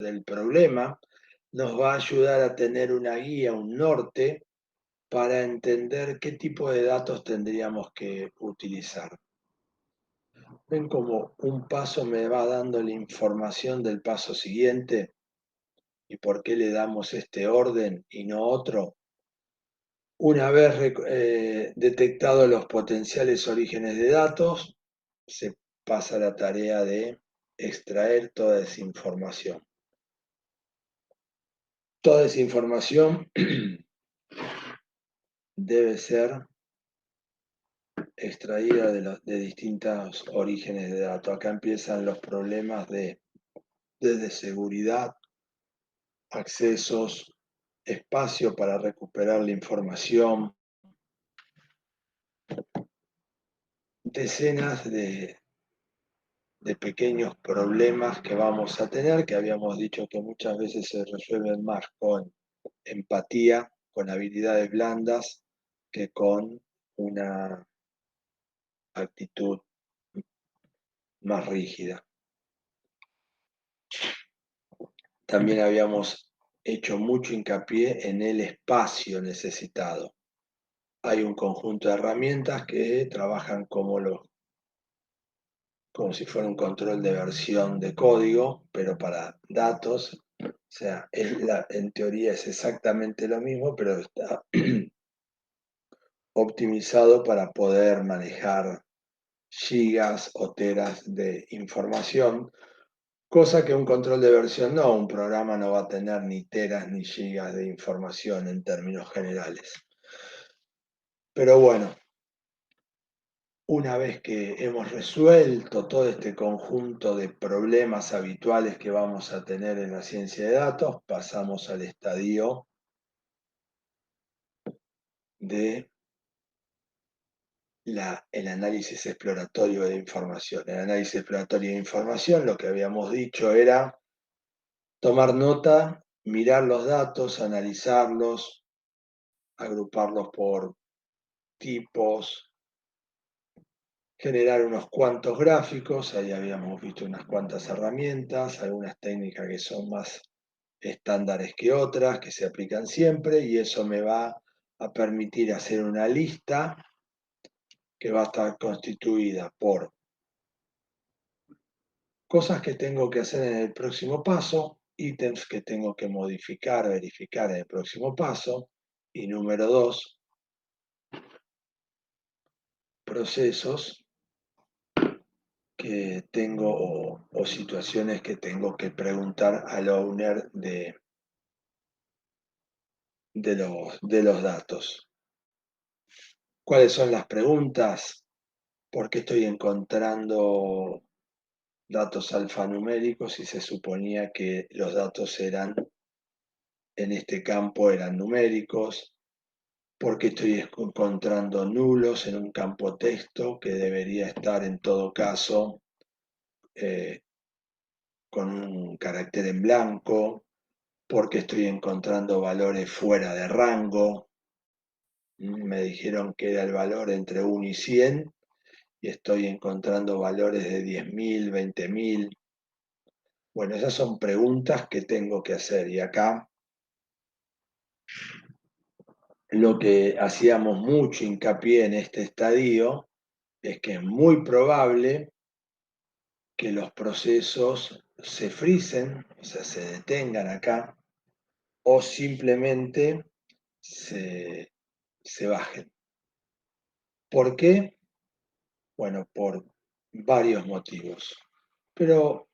del problema, nos va a ayudar a tener una guía, un norte, para entender qué tipo de datos tendríamos que utilizar. ¿Ven cómo un paso me va dando la información del paso siguiente? ¿Y por qué le damos este orden y no otro? Una vez detectados los potenciales orígenes de datos, se pasa a la tarea de extraer toda esa información. Toda esa información debe ser extraída de distintos orígenes de datos. Acá empiezan los problemas desde seguridad, accesos, espacio para recuperar la información, decenas de pequeños problemas que vamos a tener, que habíamos dicho que muchas veces se resuelven más con empatía, con habilidades blandas, que con una actitud más rígida. También habíamos hecho mucho hincapié en el espacio necesitado. Hay un conjunto de herramientas que trabajan como si fuera un control de versión de código, pero para datos. O sea, en teoría es exactamente lo mismo, pero está optimizado para poder manejar gigas o teras de información, cosa que un control de versión no, un programa no va a tener ni teras ni gigas de información en términos generales. Pero bueno, una vez que hemos resuelto todo este conjunto de problemas habituales que vamos a tener en la ciencia de datos, pasamos al estadio de el análisis exploratorio de información. El análisis exploratorio de información, lo que habíamos dicho era tomar nota, mirar los datos, analizarlos, agruparlos por tipos, generar unos cuantos gráficos. Ahí habíamos visto unas cuantas herramientas, algunas técnicas que son más estándares que otras, que se aplican siempre, y eso me va a permitir hacer una lista que va a estar constituida por cosas que tengo que hacer en el próximo paso, ítems que tengo que modificar, verificar en el próximo paso, y número 2, procesos que tengo o situaciones que tengo que preguntar al owner de los datos. ¿Cuáles son las preguntas? ¿Por qué estoy encontrando datos alfanuméricos si se suponía que los datos eran, en este campo eran numéricos? ¿Por qué estoy encontrando nulos en un campo texto que debería estar en todo caso con un carácter en blanco? ¿Por qué estoy encontrando valores fuera de rango? Me dijeron que era el valor entre 1 y 100 y estoy encontrando valores de 10.000, 20.000. Bueno, esas son preguntas que tengo que hacer, y acá lo que hacíamos mucho hincapié en este estadio es que es muy probable que los procesos se frisen, o sea, se detengan acá, o simplemente se bajen. ¿Por qué? Bueno, por varios motivos. Pero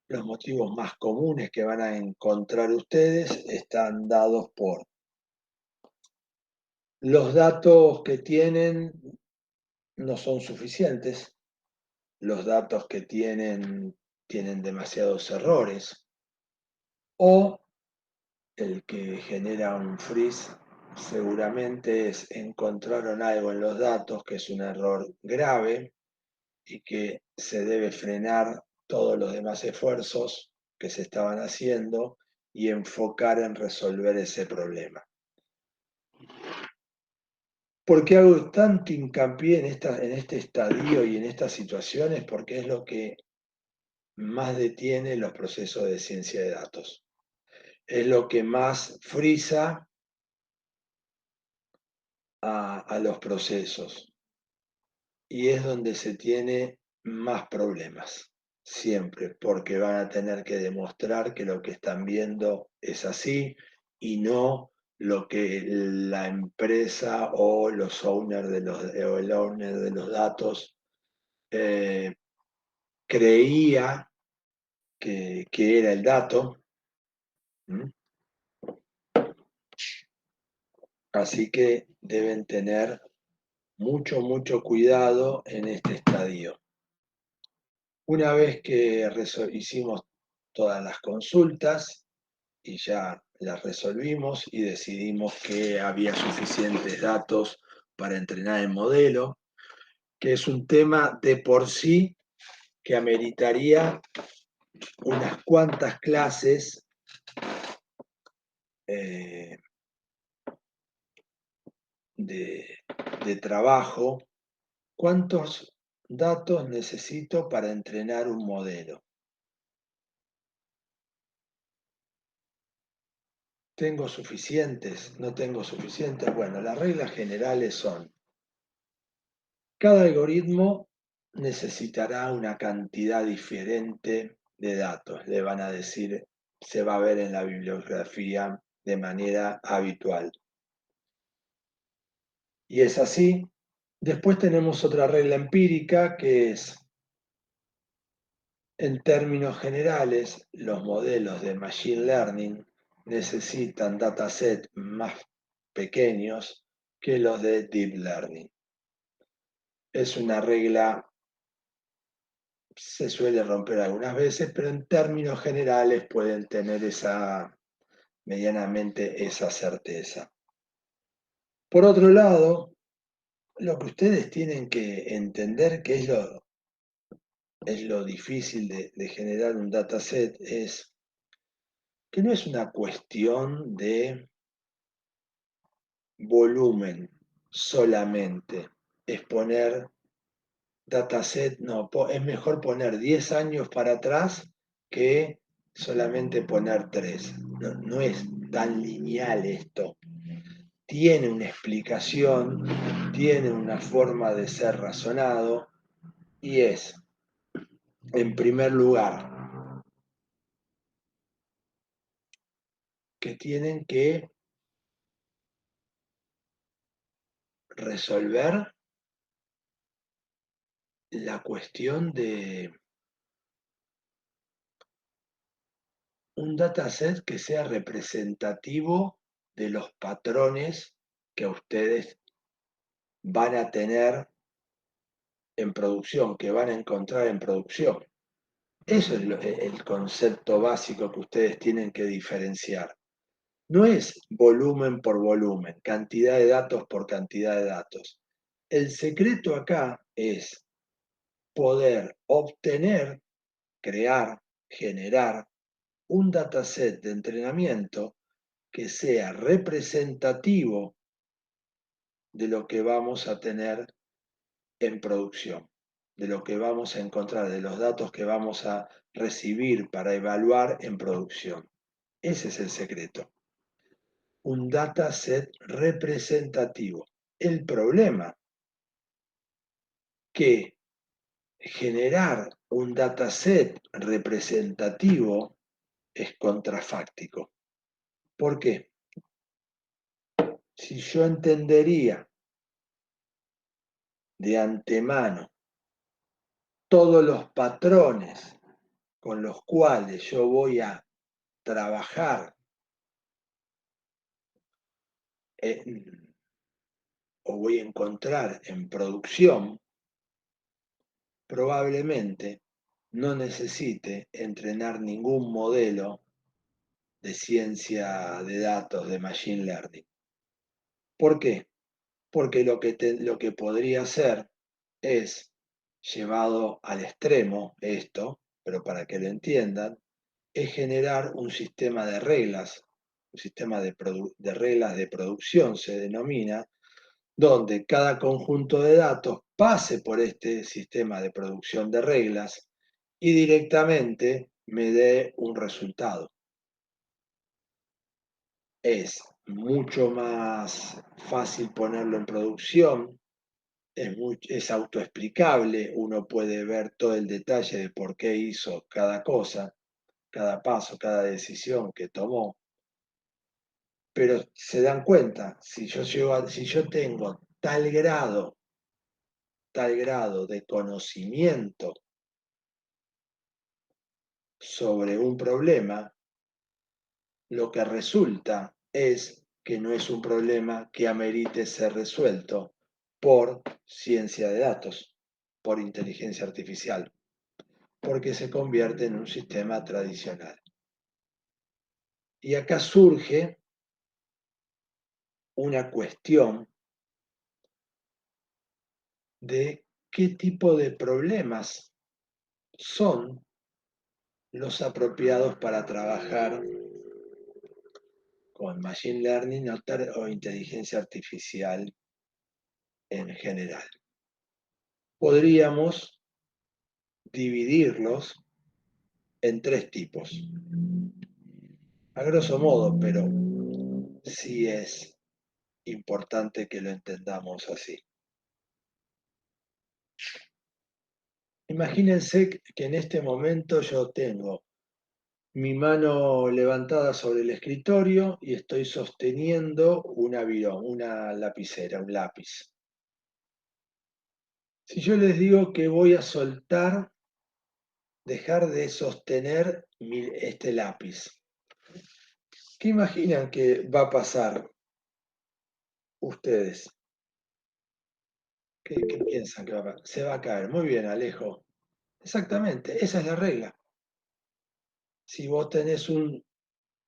los motivos más comunes que van a encontrar ustedes están dados por los datos que tienen no son suficientes, los datos que tienen demasiados errores, o el que genera un freeze seguramente encontraron algo en los datos que es un error grave y que se debe frenar todos los demás esfuerzos que se estaban haciendo y enfocar en resolver ese problema. ¿Por qué hago tanto hincapié en este estadio y en estas situaciones? Porque es lo que más detiene los procesos de ciencia de datos. Es lo que más frisa a los procesos y es donde se tiene más problemas, siempre, porque van a tener que demostrar que lo que están viendo es así y no lo que la empresa o los owners o el owner de los datos eh, creía que era el dato. ¿Mm? Así que deben tener mucho, mucho cuidado en este estadio. Una vez que hicimos todas las consultas y ya las resolvimos y decidimos que había suficientes datos para entrenar el modelo, que es un tema de por sí que ameritaría unas cuantas clases eh, de, de trabajo. ¿Cuántos datos necesito para entrenar un modelo? ¿Tengo suficientes? ¿No tengo suficientes? Bueno, las reglas generales son, cada algoritmo necesitará una cantidad diferente de datos. Le van a decir, se va a ver en la bibliografía de manera habitual. Y es así. Después tenemos otra regla empírica que es, en términos generales, los modelos de Machine Learning necesitan datasets más pequeños que los de Deep Learning. Es una regla, se suele romper algunas veces, pero en términos generales pueden tener medianamente esa certeza. Por otro lado, lo que ustedes tienen que entender que es lo difícil de generar un dataset es que no es una cuestión de volumen solamente, es poner dataset, no, es mejor poner 10 años para atrás que solamente poner 3. No, no es tan lineal esto. Tiene una explicación, tiene una forma de ser razonado y es, en primer lugar, que tienen que resolver la cuestión de un dataset que sea representativo de los patrones que ustedes van a tener en producción, que van a encontrar en producción. Eso es el concepto básico que ustedes tienen que diferenciar. No es volumen por volumen, cantidad de datos por cantidad de datos. El secreto acá es poder obtener, crear, generar un dataset de entrenamiento que sea representativo de lo que vamos a tener en producción, de lo que vamos a encontrar, de los datos que vamos a recibir para evaluar en producción. Ese es el secreto. Un dataset representativo. El problema que generar un dataset representativo es contrafáctico. ¿Por qué? Si yo entendería de antemano todos los patrones con los cuales yo voy a trabajar o voy a encontrar en producción, probablemente no necesite entrenar ningún modelo de ciencia de datos, de Machine Learning. ¿Por qué? Porque lo que podría hacer es, llevado al extremo esto, pero para que lo entiendan, es generar un sistema de reglas, un sistema de reglas de producción se denomina, donde cada conjunto de datos pase por este sistema de producción de reglas y directamente me dé un resultado. Es mucho más fácil ponerlo en producción, es autoexplicable, uno puede ver todo el detalle de por qué hizo cada cosa, cada paso, cada decisión que tomó, pero se dan cuenta, si yo tengo tal grado de conocimiento sobre un problema, lo que resulta es que no es un problema que amerite ser resuelto por ciencia de datos, por inteligencia artificial, porque se convierte en un sistema tradicional. Y acá surge una cuestión de qué tipo de problemas son los apropiados para trabajar con Machine Learning o inteligencia artificial en general. Podríamos dividirlos en tres tipos. A grosso modo, pero sí es importante que lo entendamos así. Imagínense que en este momento yo tengo mi mano levantada sobre el escritorio y estoy sosteniendo un avión, una lapicera, un lápiz. Si yo les digo que voy a soltar, dejar de sostener este lápiz, ¿qué imaginan que va a pasar ustedes? ¿Qué piensan que va a pasar? Se va a caer. Muy bien, Alejo. Exactamente, esa es la regla. Si vos tenés un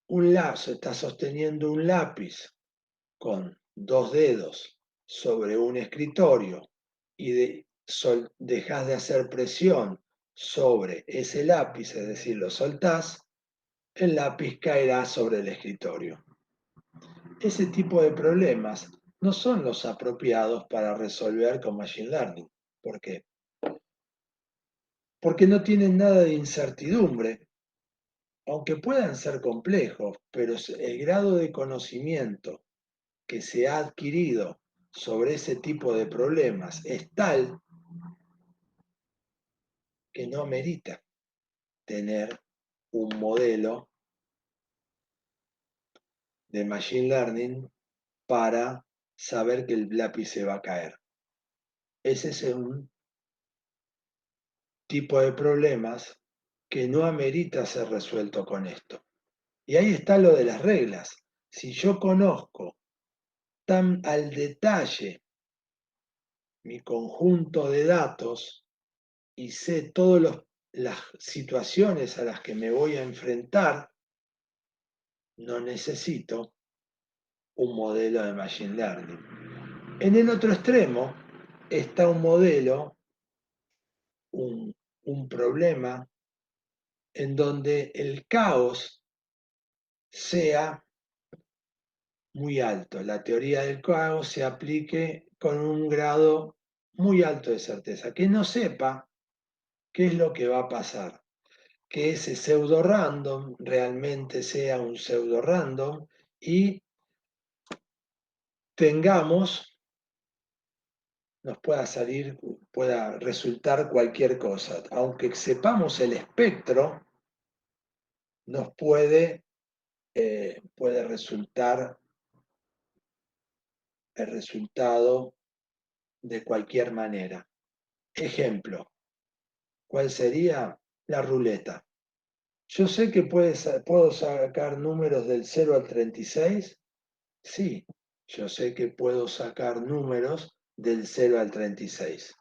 lazo, estás sosteniendo un lápiz con dos dedos sobre un escritorio y dejás de hacer presión sobre ese lápiz, es decir, lo soltás, el lápiz caerá sobre el escritorio. Ese tipo de problemas no son los apropiados para resolver con Machine Learning. ¿Por qué? Porque no tienen nada de incertidumbre, aunque puedan ser complejos, pero el grado de conocimiento que se ha adquirido sobre ese tipo de problemas es tal que no merita tener un modelo de Machine Learning para saber que el lápiz se va a caer. Ese es un tipo de problemas que no amerita ser resuelto con esto. Y ahí está lo de las reglas. Si yo conozco tan al detalle mi conjunto de datos y sé todas las situaciones a las que me voy a enfrentar, no necesito un modelo de Machine Learning. En el otro extremo está un modelo, un problema en donde el caos sea muy alto, la teoría del caos se aplique con un grado muy alto de certeza, que no sepa qué es lo que va a pasar, que ese pseudo random realmente sea un pseudo random y tengamos, nos pueda resultar cualquier cosa, aunque sepamos el espectro, nos puede resultar el resultado de cualquier manera. Ejemplo, ¿cuál sería? La ruleta. Yo sé que puedo sacar números del 0 al 36. Sí, yo sé que puedo sacar números del 0 al 36.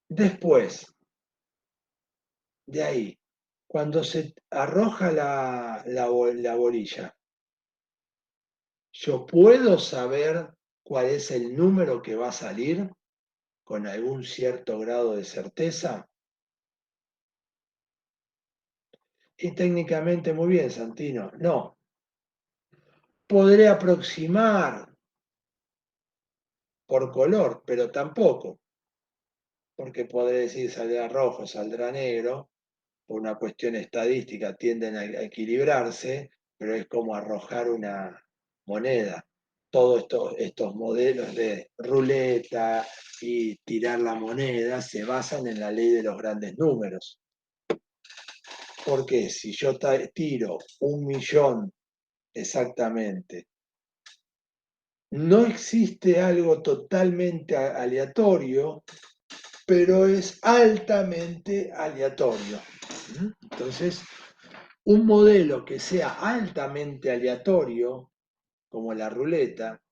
Después, de ahí, cuando se arroja la bolilla, yo puedo saber cuál es el número que va a salir con algún cierto grado de certeza. Y técnicamente muy bien, Santino. No, podré aproximar por color, pero tampoco, porque podré decir saldrá rojo, saldrá negro, por una cuestión estadística, tienden a equilibrarse, pero es como arrojar una moneda. Todos estos modelos de ruleta y tirar la moneda se basan en la ley de los grandes números. Porque si yo tiro 1.000.000 exactamente, no existe algo totalmente aleatorio, pero es altamente aleatorio. Entonces, un modelo que sea altamente aleatorio, como la ruleta,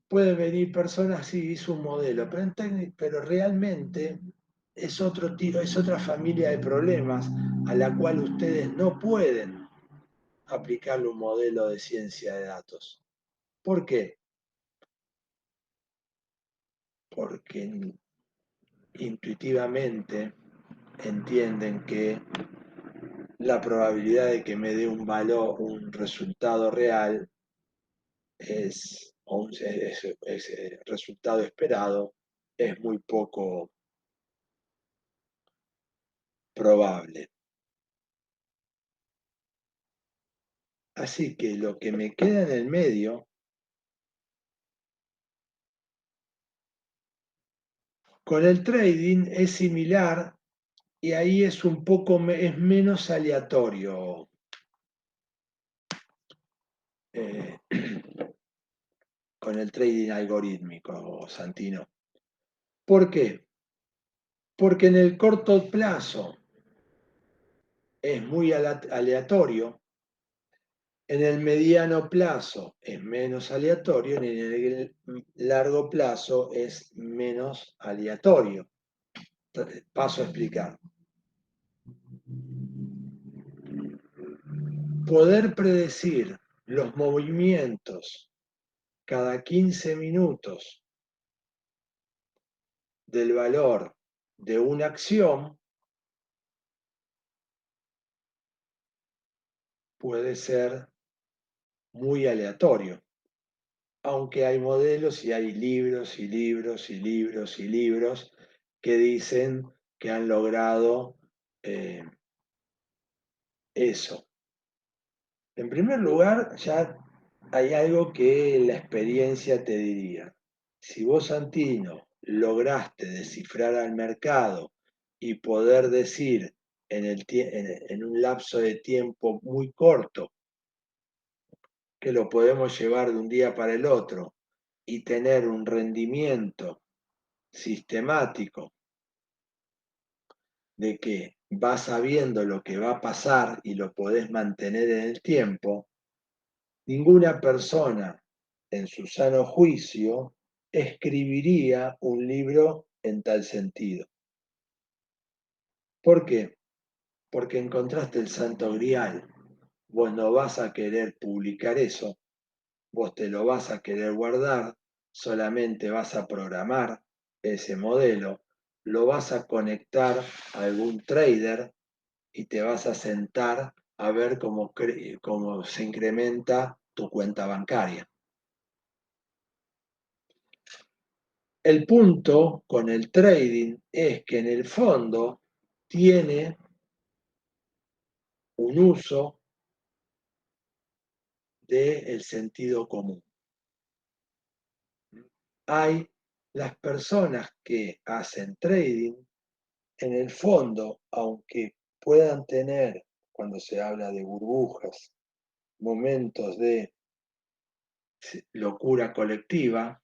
pueden venir personas, sí, hizo un modelo, pero realmente es otro tiro, es otra familia de problemas a la cual ustedes no pueden aplicarle un modelo de ciencia de datos. ¿Por qué? Porque intuitivamente entienden que la probabilidad de que me dé un valor, un resultado real, es resultado esperado, es muy poco probable. Así que lo que me queda en el medio, con el trading es similar y ahí es un poco, es menos aleatorio. Eh, con el trading algorítmico, Santino. ¿Por qué? Porque en el corto plazo es muy aleatorio, en el mediano plazo es menos aleatorio y en el largo plazo es menos aleatorio. Paso a explicar. Poder predecir los movimientos cada 15 minutos del valor de una acción puede ser muy aleatorio, aunque hay modelos y hay libros y libros y libros y libros que dicen que han logrado eso. En primer lugar, ya hay algo que la experiencia te diría. Si vos, Santino, lograste descifrar al mercado y poder decir en un lapso de tiempo muy corto que lo podemos llevar de un día para el otro y tener un rendimiento sistemático de que vas sabiendo lo que va a pasar y lo podés mantener en el tiempo, ninguna persona en su sano juicio escribiría un libro en tal sentido. ¿Por qué? Porque encontraste el santo grial. Vos no vas a querer publicar eso, vos te lo vas a querer guardar, solamente vas a programar ese modelo, lo vas a conectar a algún trader y te vas a sentar a ver cómo se incrementa tu cuenta bancaria. El punto con el trading es que en el fondo tiene un uso del sentido común. Hay las personas que hacen trading, en el fondo, aunque puedan tener, cuando se habla de burbujas, momentos de locura colectiva,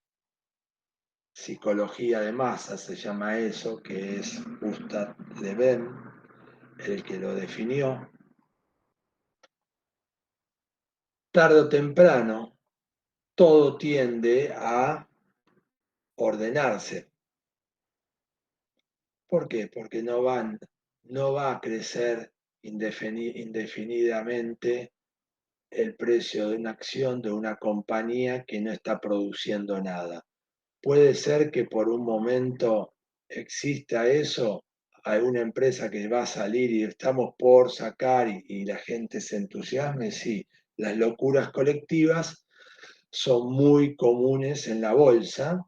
psicología de masa se llama eso, que es Gustav Le Bon el que lo definió, tarde o temprano todo tiende a ordenarse. ¿Por qué? Porque no va a crecer indefinidamente el precio de una acción de una compañía que no está produciendo nada. Puede ser que por un momento exista eso, alguna empresa que va a salir y estamos por sacar y la gente se entusiasme, sí. Las locuras colectivas son muy comunes en la bolsa,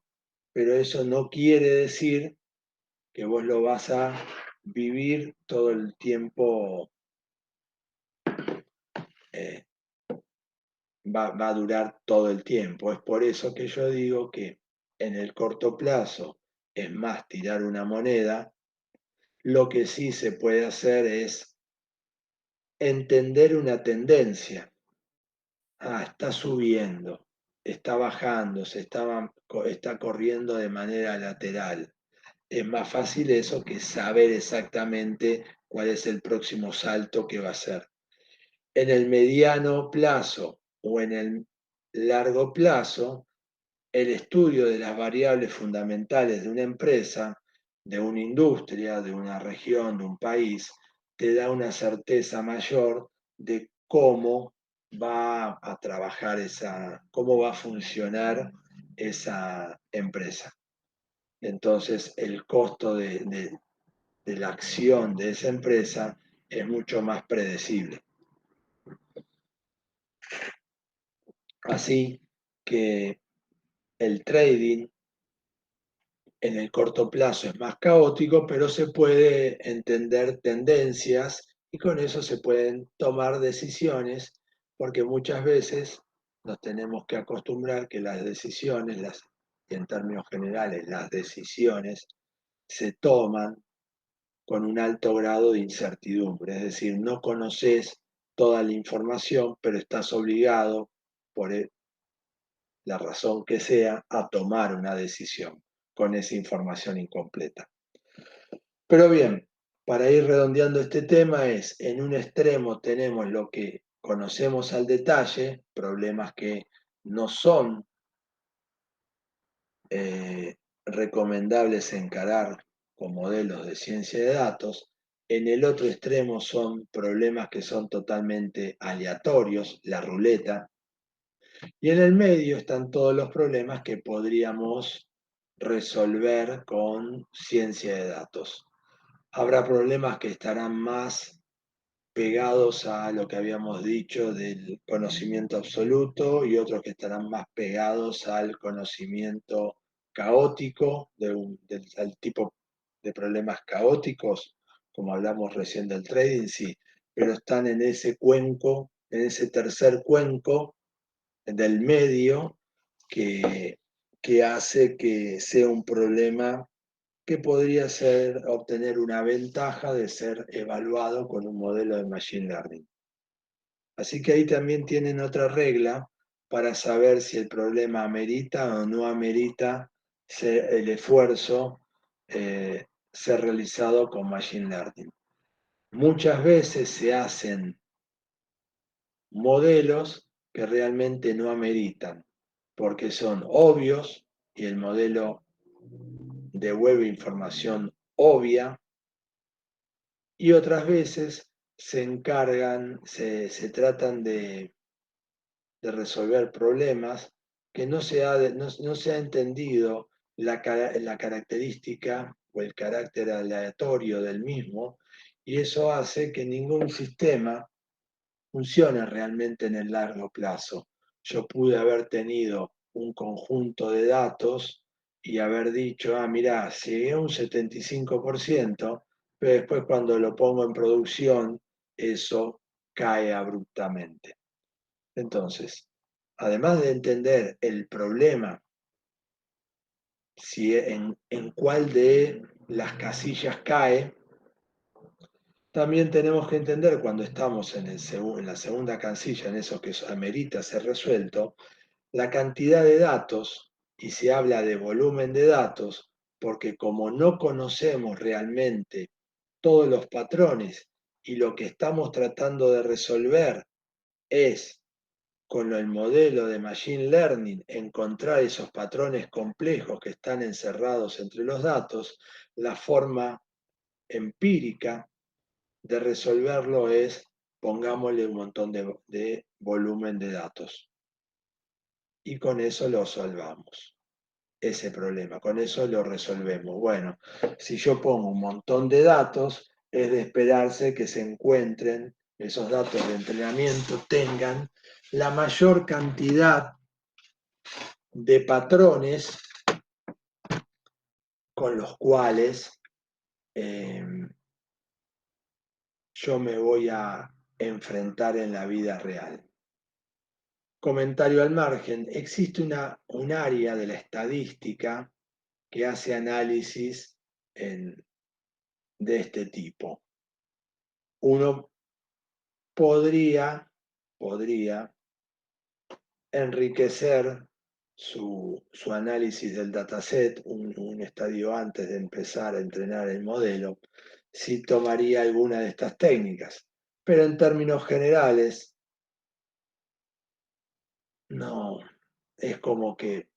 pero eso no quiere decir que vos lo vas a vivir todo el tiempo, va a durar todo el tiempo. Es por eso que yo digo que en el corto plazo es más tirar una moneda. Lo que sí se puede hacer es entender una tendencia. Está subiendo, está bajando, está corriendo de manera lateral. Es más fácil eso que saber exactamente cuál es el próximo salto que va a ser. En el mediano plazo o en el largo plazo, el estudio de las variables fundamentales de una empresa, de una industria, de una región, de un país, te da una certeza mayor de cómo va a trabajar cómo va a funcionar esa empresa. Entonces, el costo de la acción de esa empresa es mucho más predecible. Así que el trading en el corto plazo es más caótico, pero se puede entender tendencias y con eso se pueden tomar decisiones, porque muchas veces nos tenemos que acostumbrar que las decisiones, en términos generales, las decisiones se toman con un alto grado de incertidumbre, es decir, no conoces toda la información, pero estás obligado, por la razón que sea, a tomar una decisión con esa información incompleta. Pero bien, para ir redondeando este tema en un extremo tenemos lo que conocemos al detalle, problemas que no son recomendables encarar con modelos de ciencia de datos. En el otro extremo son problemas que son totalmente aleatorios, la ruleta. Y en el medio están todos los problemas que podríamos resolver con ciencia de datos. Habrá problemas que estarán más pegados a lo que habíamos dicho del conocimiento absoluto y otros que estarán más pegados al conocimiento caótico, del tipo de problemas caóticos, como hablamos recién del trading, sí, pero están en ese cuenco, en ese tercer cuenco del medio que, que hace que sea un problema que podría ser obtener una ventaja de ser evaluado con un modelo de Machine Learning. Así que ahí también tienen otra regla para saber si el problema amerita o no amerita el esfuerzo ser realizado con Machine Learning. Muchas veces se hacen modelos que realmente no ameritan, porque son obvios y el modelo devuelve información obvia, y otras veces se tratan de resolver problemas que no se ha entendido la característica o el carácter aleatorio del mismo, y eso hace que ningún sistema funcione realmente en el largo plazo. Yo pude haber tenido un conjunto de datos y haber dicho, mira, llegué a un 75%, pero después cuando lo pongo en producción, eso cae abruptamente. Entonces, además de entender el problema, si en cuál de las casillas cae, también tenemos que entender cuando estamos en la segunda casilla, en eso que amerita ser resuelto, la cantidad de datos, y se habla de volumen de datos, porque como no conocemos realmente todos los patrones y lo que estamos tratando de resolver es con el modelo de Machine Learning encontrar esos patrones complejos que están encerrados entre los datos, la forma empírica de resolverlo es pongámosle un montón de volumen de datos y con eso lo salvamos, ese problema, con eso lo resolvemos. Bueno, si yo pongo un montón de datos, es de esperarse que se encuentren esos datos de entrenamiento, tengan la mayor cantidad de patrones con los cuales yo me voy a enfrentar en la vida real. Comentario al margen, existe un área de la estadística que hace análisis de este tipo. Uno podría enriquecer su análisis del dataset un estadio antes de empezar a entrenar el modelo, si tomaría alguna de estas técnicas. Pero en términos generales, no, es como que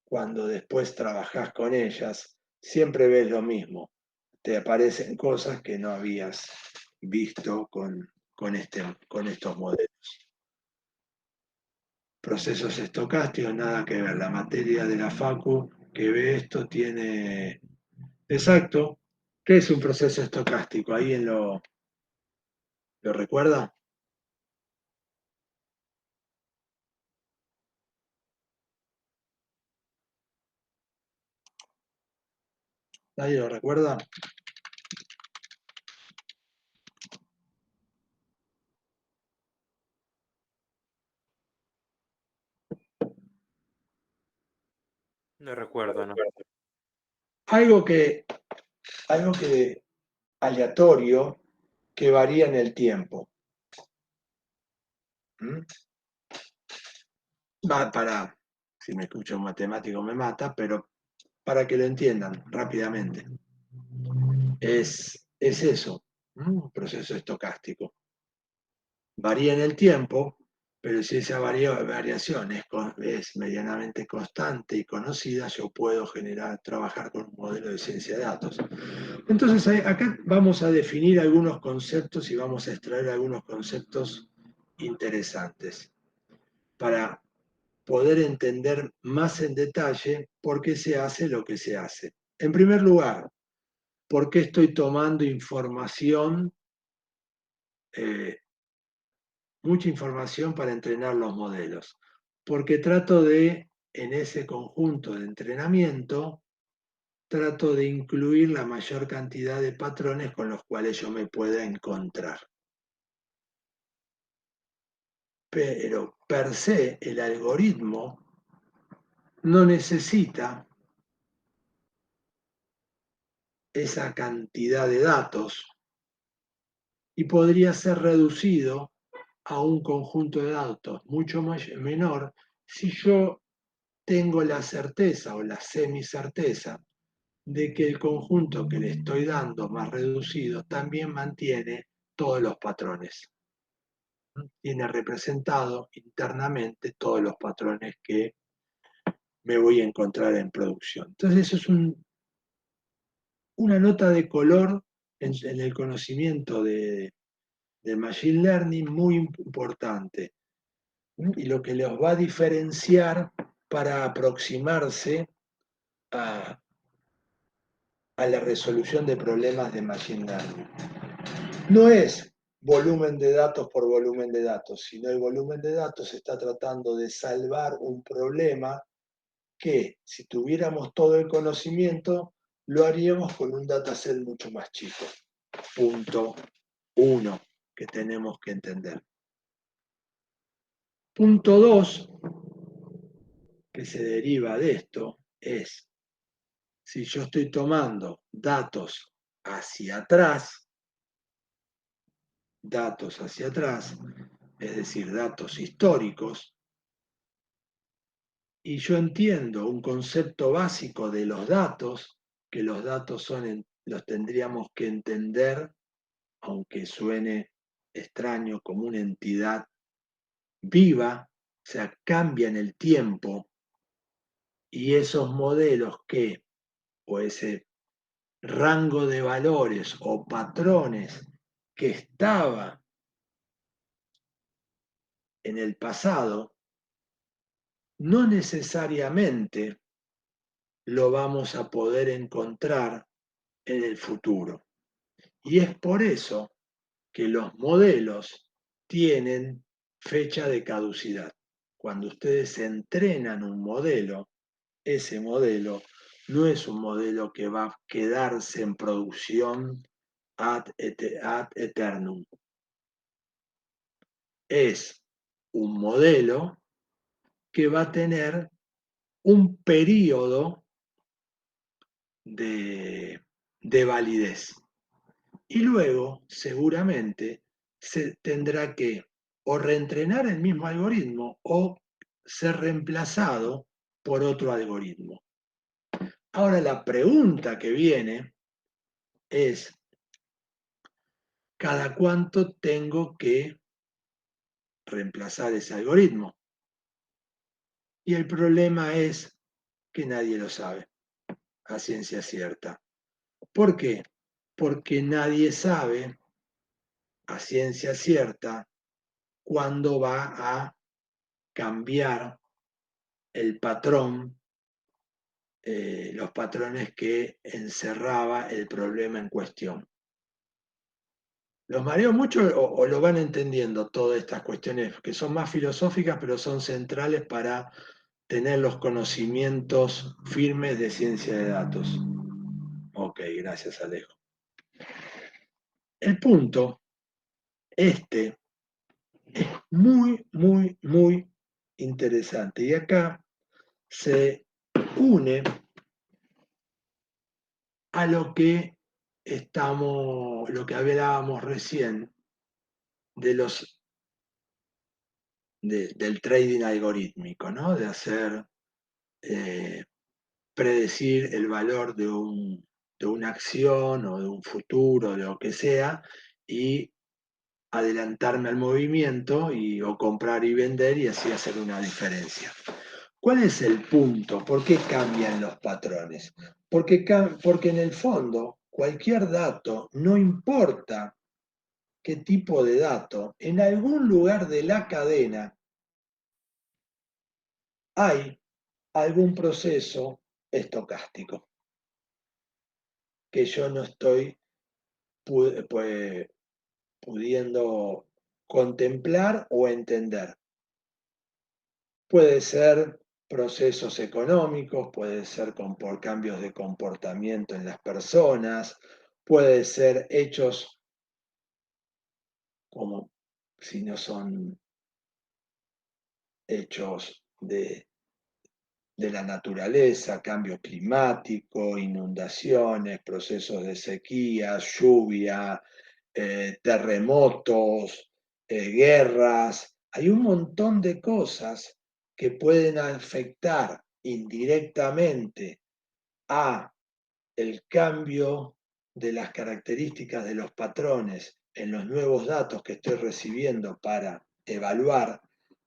cuando después trabajás con ellas, siempre ves lo mismo. Te aparecen cosas que no habías visto con estos modelos. Procesos estocásticos, nada que ver. La materia de la Facu que ve esto tiene... Exacto. ¿Qué es un proceso estocástico? ¿Alguien lo recuerda? ¿Nadie lo recuerda? No recuerdo, ¿no? Algo que, algo que aleatorio que varía en el tiempo. ¿Mm? Va para, si me escucha un matemático me mata, pero para que lo entiendan rápidamente. Es eso, un proceso estocástico. Varía en el tiempo, pero si esa variación es medianamente constante y conocida, yo puedo trabajar con un modelo de ciencia de datos. Entonces, acá vamos a definir algunos conceptos y vamos a extraer algunos conceptos interesantes para poder entender más en detalle por qué se hace lo que se hace. En primer lugar, ¿por qué estoy tomando información, mucha información para entrenar los modelos? Porque trato de, en ese conjunto de entrenamiento, trato de incluir la mayor cantidad de patrones con los cuales yo me pueda encontrar. Pero per se el algoritmo no necesita esa cantidad de datos y podría ser reducido a un conjunto de datos mucho menor si yo tengo la certeza o la semicerteza de que el conjunto que le estoy dando más reducido también mantiene todos los patrones. Tiene representado internamente todos los patrones que me voy a encontrar en producción. Entonces eso es una nota de color en el conocimiento de Machine Learning muy importante y lo que los va a diferenciar para aproximarse a, a la resolución de problemas de Machine Learning. No es volumen de datos por volumen de datos, sino el volumen de datos está tratando de salvar un problema que si tuviéramos todo el conocimiento, lo haríamos con un dataset mucho más chico. Punto uno que tenemos que entender. Punto dos, que se deriva de esto, es si yo estoy tomando datos hacia atrás, es decir, datos históricos, y yo entiendo un concepto básico de los datos, que los datos los tendríamos que entender, aunque suene extraño, como una entidad viva, o sea, cambia en el tiempo, y esos modelos o ese rango de valores o patrones que estaba en el pasado, no necesariamente lo vamos a poder encontrar en el futuro. Y es por eso que los modelos tienen fecha de caducidad. Cuando ustedes entrenan un modelo, ese modelo no es un modelo que va a quedarse en producción ad eternum. Es un modelo que va a tener un periodo de validez. Y luego, seguramente, se tendrá que o reentrenar el mismo algoritmo o ser reemplazado por otro algoritmo. Ahora la pregunta que viene es, ¿cada cuánto tengo que reemplazar ese algoritmo? Y el problema es que nadie lo sabe a ciencia cierta. ¿Por qué? Porque nadie sabe a ciencia cierta cuándo va a cambiar el patrón, los patrones que encerraba el problema en cuestión. ¿Los mareo mucho o lo van entendiendo todas estas cuestiones que son más filosóficas pero son centrales para tener los conocimientos firmes de ciencia de datos? Ok, gracias Alejo. El punto, este, es muy, muy, muy interesante y acá se une a lo que hablábamos recién de del trading algorítmico, ¿no? De hacer, eh, predecir el valor de una acción o de un futuro, de lo que sea, y adelantarme al movimiento o comprar y vender y así hacer una diferencia. ¿Cuál es el punto? ¿Por qué cambian los patrones? Porque en el fondo cualquier dato, no importa qué tipo de dato, en algún lugar de la cadena hay algún proceso estocástico que yo no estoy pudiendo contemplar o entender. Puede ser procesos económicos, puede ser por cambios de comportamiento en las personas, puede ser hechos como si no son hechos de la naturaleza, cambio climático, inundaciones, procesos de sequía, lluvia, terremotos, guerras. Hay un montón de cosas que pueden afectar indirectamente a el cambio de las características de los patrones en los nuevos datos que estoy recibiendo para evaluar,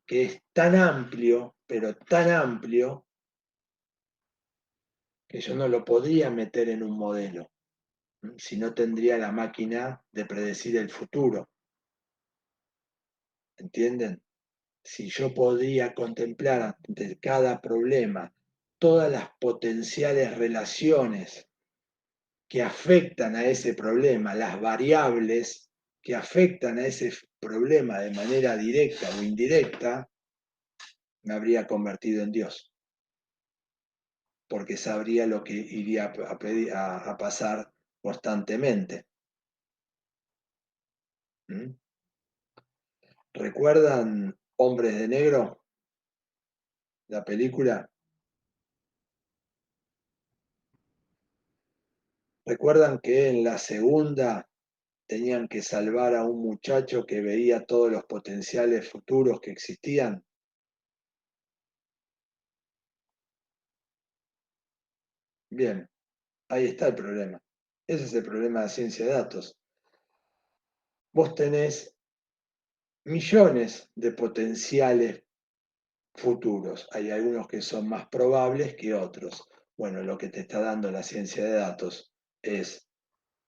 que es tan amplio, pero tan amplio, que yo no lo podría meter en un modelo, si no tendría la máquina de predecir el futuro. ¿Entienden? Si yo podría contemplar ante cada problema todas las potenciales relaciones que afectan a ese problema, las variables que afectan a ese problema de manera directa o indirecta, me habría convertido en Dios, porque sabría lo que iría a pasar constantemente. ¿Mm? ¿Recuerdan Hombres de Negro, la película? ¿Recuerdan que en la segunda tenían que salvar a un muchacho que veía todos los potenciales futuros que existían? Bien, ahí está el problema. Ese es el problema de ciencia de datos. Vos tenés millones de potenciales futuros. Hay algunos que son más probables que otros. Bueno, lo que te está dando la ciencia de datos es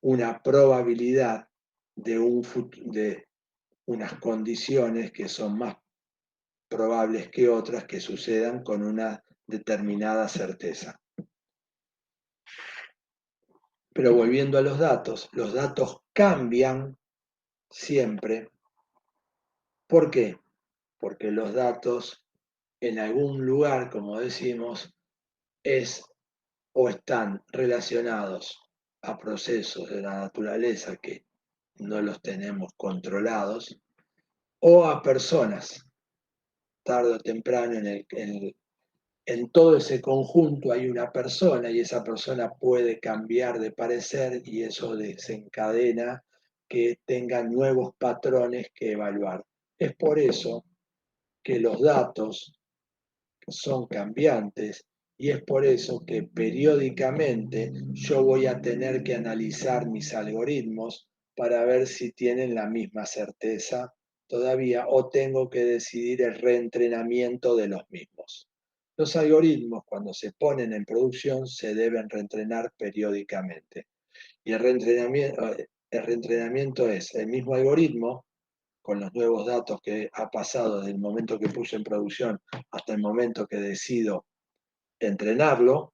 una probabilidad de unas condiciones que son más probables que otras que sucedan con una determinada certeza. Pero volviendo a los datos cambian siempre. ¿Por qué? Porque los datos en algún lugar, como decimos, es o están relacionados a procesos de la naturaleza que no los tenemos controlados, o a personas, tarde o temprano en todo ese conjunto hay una persona y esa persona puede cambiar de parecer y eso desencadena que tenga nuevos patrones que evaluar. Es por eso que los datos son cambiantes y es por eso que periódicamente yo voy a tener que analizar mis algoritmos para ver si tienen la misma certeza todavía o tengo que decidir el reentrenamiento de los mismos. Los algoritmos cuando se ponen en producción se deben reentrenar periódicamente y el reentrenamiento es el mismo algoritmo con los nuevos datos que ha pasado desde el momento que puse en producción hasta el momento que decido entrenarlo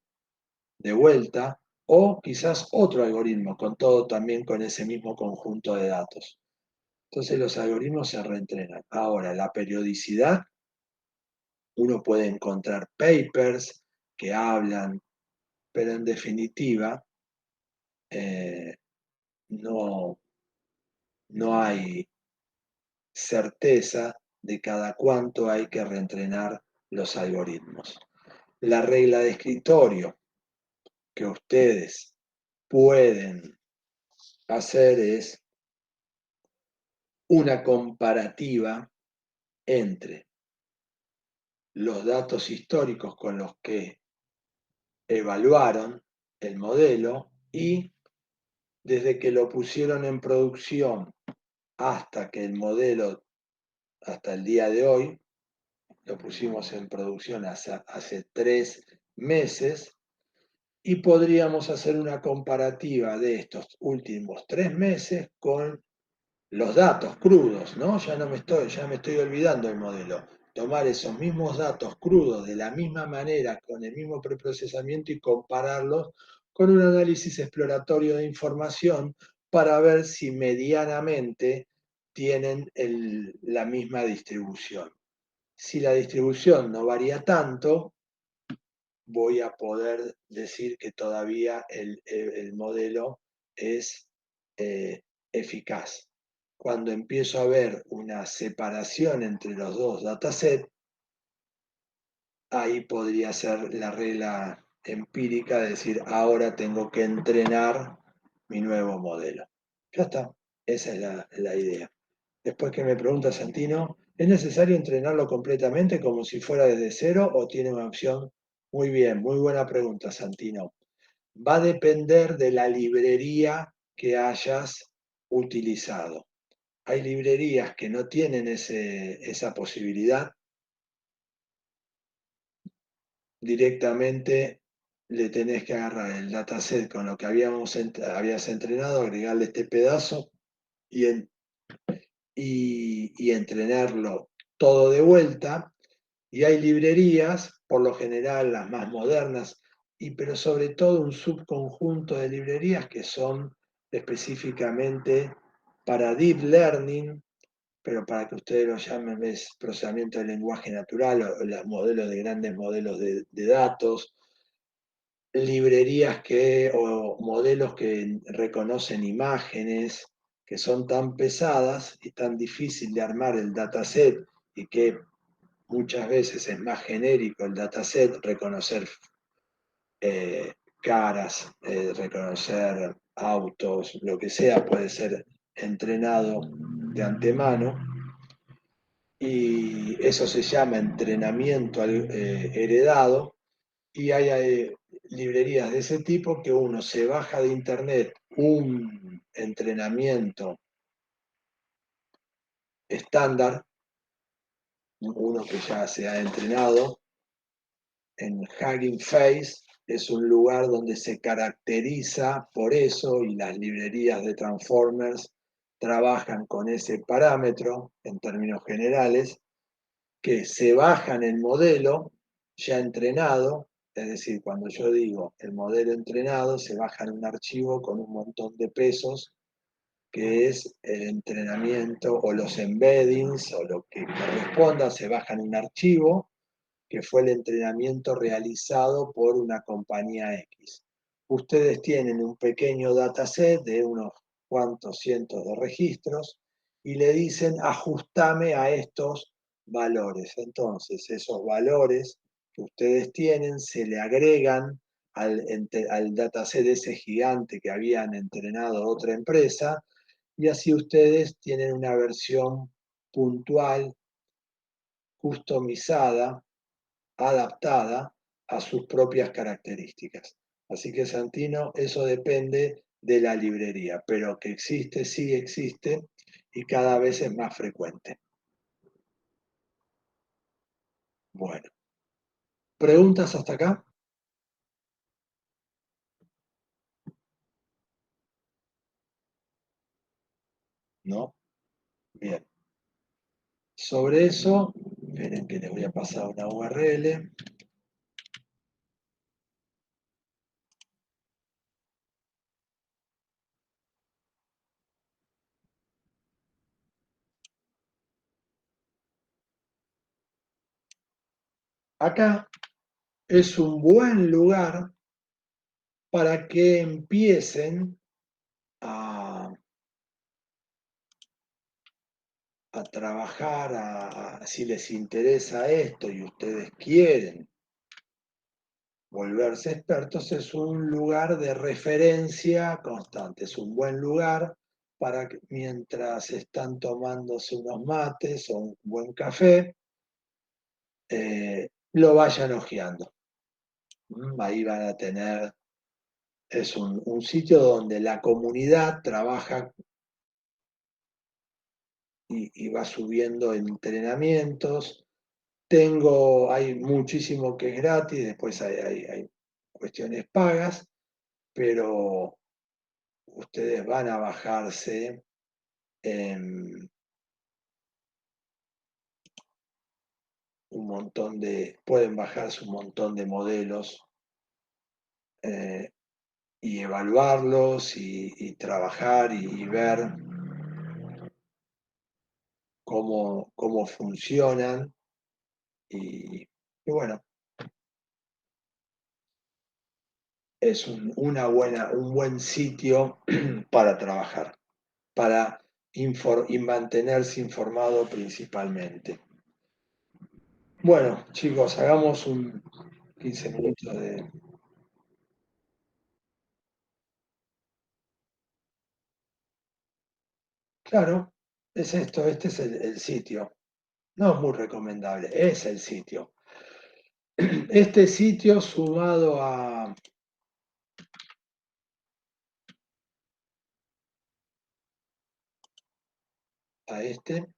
de vuelta, o quizás otro algoritmo, con todo también con ese mismo conjunto de datos. Entonces los algoritmos se reentrenan. Ahora, la periodicidad, uno puede encontrar papers que hablan, pero en definitiva eh, no, no hay certeza de cada cuánto hay que reentrenar los algoritmos. La regla de escritorio que ustedes pueden hacer es una comparativa entre los datos históricos con los que evaluaron el modelo y desde que lo pusieron en producción hasta que el modelo, hasta el día de hoy, lo pusimos en producción hace 3 meses, y podríamos hacer una comparativa de estos últimos 3 meses con los datos crudos, ¿no? Ya me estoy olvidando del modelo. Tomar esos mismos datos crudos de la misma manera, con el mismo preprocesamiento y compararlos con un análisis exploratorio de información para ver si medianamente tienen la misma distribución. Si la distribución no varía tanto, voy a poder decir que todavía el modelo es eficaz. Cuando empiezo a ver una separación entre los dos datasets, ahí podría ser la regla empírica de decir, ahora tengo que entrenar mi nuevo modelo. Ya está, esa es la idea. Después que me pregunta Santino, ¿es necesario entrenarlo completamente como si fuera desde cero o tiene una opción? Muy bien, muy buena pregunta, Santino. Va a depender de la librería que hayas utilizado. Hay librerías que no tienen esa posibilidad. Directamente le tenés que agarrar el dataset con lo que habías entrenado, agregarle este pedazo y, y entrenarlo todo de vuelta. Y hay librerías, por lo general las más modernas, pero sobre todo un subconjunto de librerías que son específicamente para deep learning, pero para que ustedes lo llamen es procesamiento del lenguaje natural o los modelos de grandes modelos de datos, librerías o modelos que reconocen imágenes que son tan pesadas y tan difícil de armar el dataset y que muchas veces es más genérico el dataset, reconocer caras, reconocer autos, lo que sea, puede ser entrenado de antemano y eso se llama entrenamiento heredado y hay librerías de ese tipo que uno se baja de internet un entrenamiento estándar, uno que ya se ha entrenado en Hugging Face, es un lugar donde se caracteriza por eso y las librerías de Transformers trabajan con ese parámetro en términos generales, que se bajan el modelo ya entrenado, es decir, cuando yo digo el modelo entrenado, se baja en un archivo con un montón de pesos, que es el entrenamiento o los embeddings o lo que corresponda, se baja en un archivo que fue el entrenamiento realizado por una compañía X. ustedes tienen un pequeño dataset de unos cuantos cientos de registros y le dicen ajustame a estos valores. Entonces, esos valores que ustedes tienen se le agregan al dataset ese gigante que habían entrenado otra empresa y así ustedes tienen una versión puntual, customizada, adaptada a sus propias características. Así que Santino, eso depende de la librería, pero que existe, sí existe y cada vez es más frecuente. Bueno, ¿preguntas hasta acá? ¿No? Bien. Sobre eso, esperen que les voy a pasar una URL. Acá es un buen lugar para que empiecen a, a trabajar, si les interesa esto y ustedes quieren volverse expertos, es un lugar de referencia constante, es un buen lugar para que mientras están tomándose unos mates o un buen café, lo vayan hojeando. Ahí van a tener, es un sitio donde la comunidad trabaja y va subiendo entrenamientos. Hay muchísimo que es gratis, después hay cuestiones pagas, pero ustedes van a bajarse pueden bajarse un montón de modelos eh, y evaluarlos y trabajar y ver cómo funcionan y bueno, es un buen sitio para trabajar, para y mantenerse informado principalmente. Bueno, chicos, hagamos un 15 minutos de... Claro, es esto, este es el sitio. No es muy recomendable, es el sitio. Este sitio sumado a este,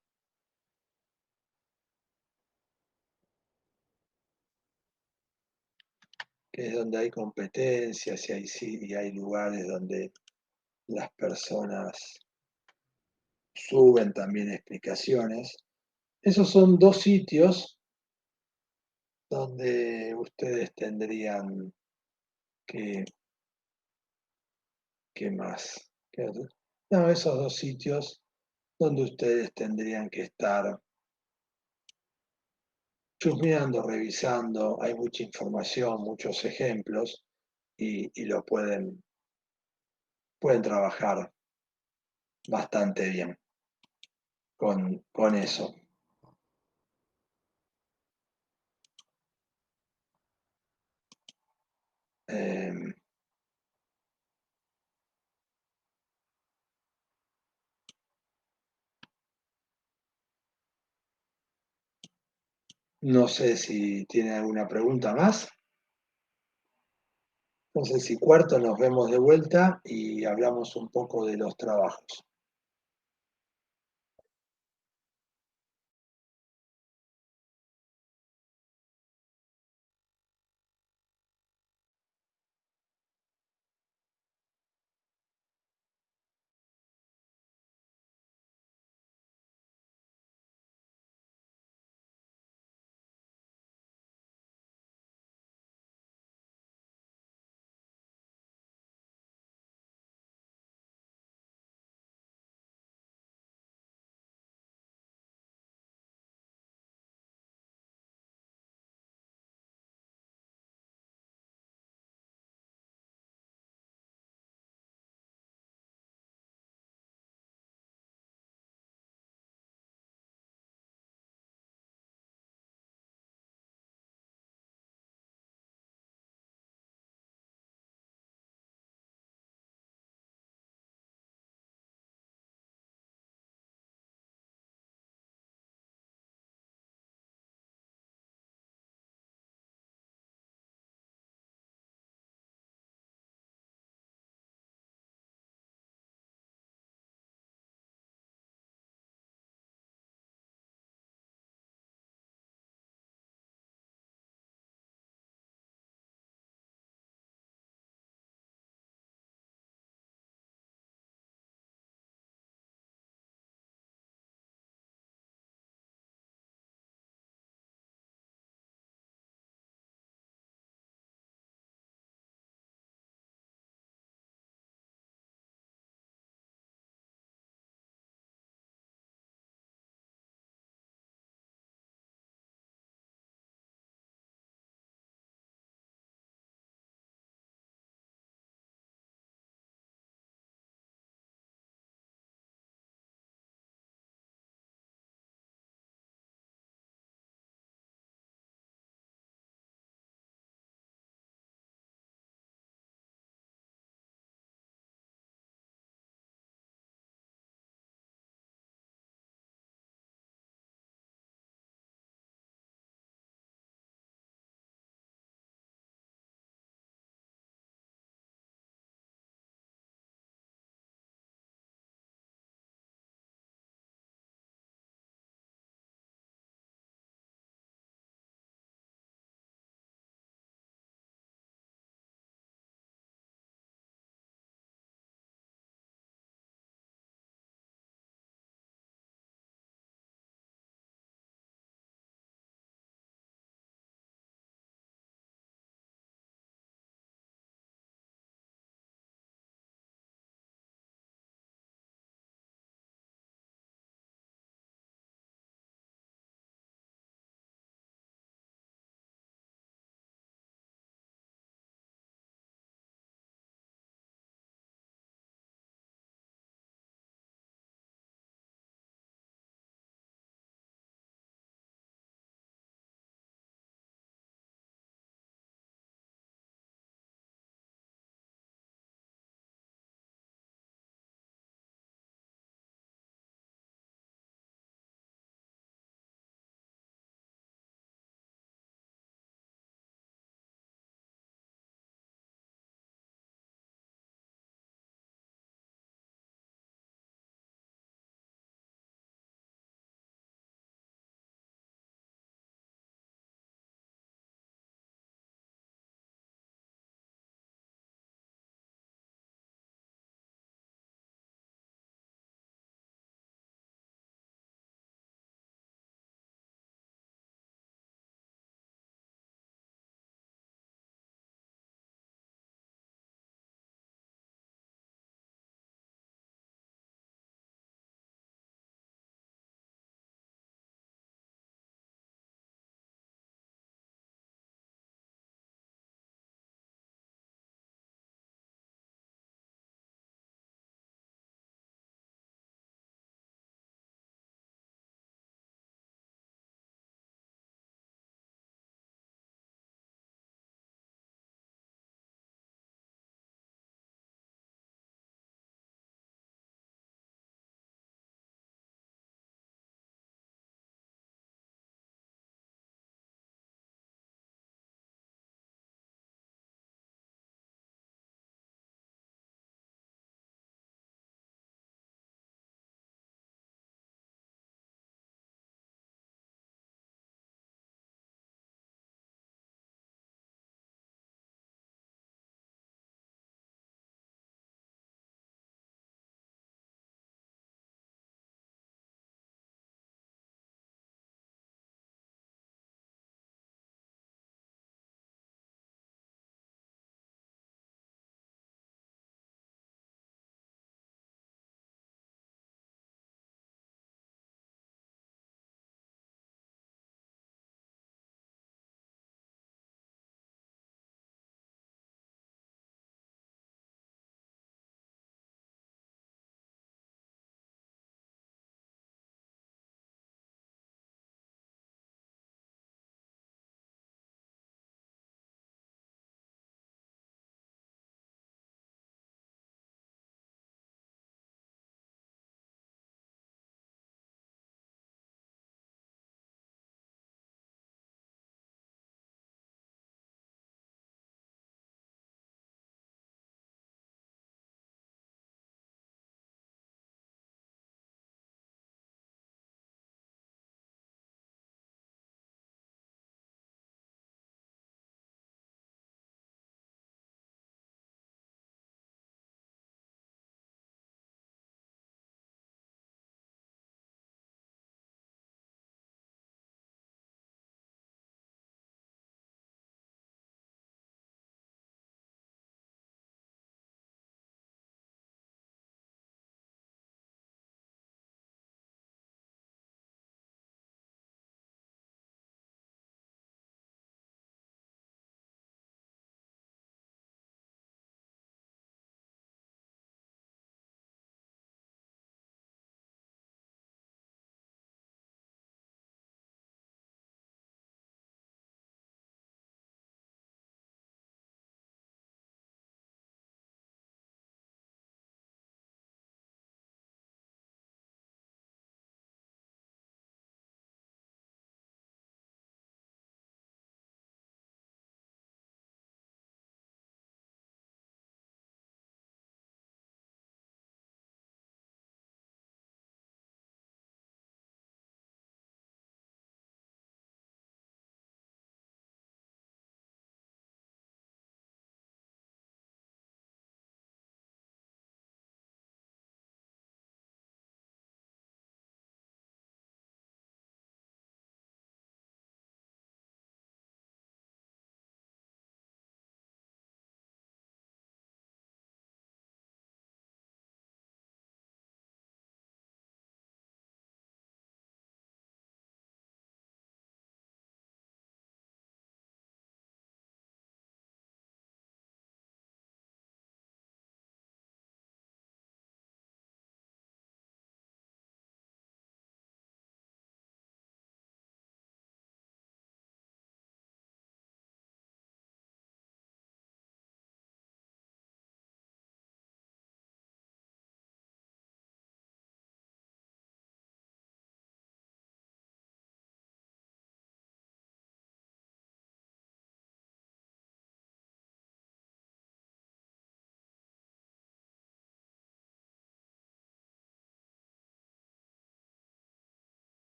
que es donde hay competencias y hay lugares donde las personas suben también explicaciones. Esos son dos sitios donde ustedes tendrían que, ¿qué más? No, esos dos sitios donde ustedes tendrían que estar chusmeando, revisando, hay mucha información, muchos ejemplos y lo pueden trabajar bastante bien con eso. Eh, no sé si tienen alguna pregunta más. Entonces, si cuarto nos vemos de vuelta y hablamos un poco de los trabajos.